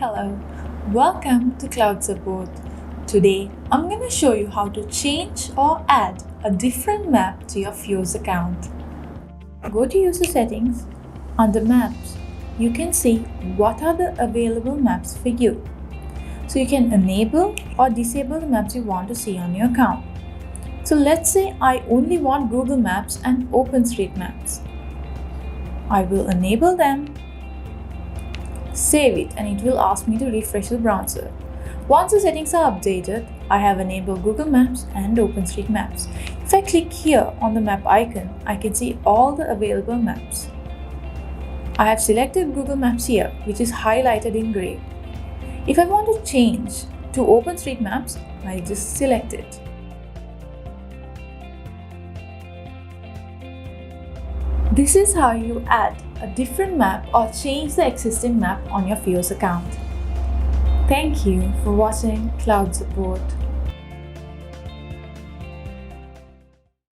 Hello, welcome to Cloud Support. Today, I'm going to show you how to change or add a different map to your FiOS account. Go to User Settings. Under Maps, you can see what are the available maps for you. So you can enable or disable the maps you want to see on your account. So let's say I only want Google Maps and OpenStreetMaps. I will enable them, save it, and it will ask me to refresh the browser. Once the settings are updated, I have enabled Google Maps and OpenStreetMaps. If I click here on the map icon, I can see all the available maps. I have selected Google Maps here, which is highlighted in gray. If I want to change to OpenStreetMaps, I just select it. This is how you add a different map or change the existing map on your FiOS account. Thank you for watching Cloud Support.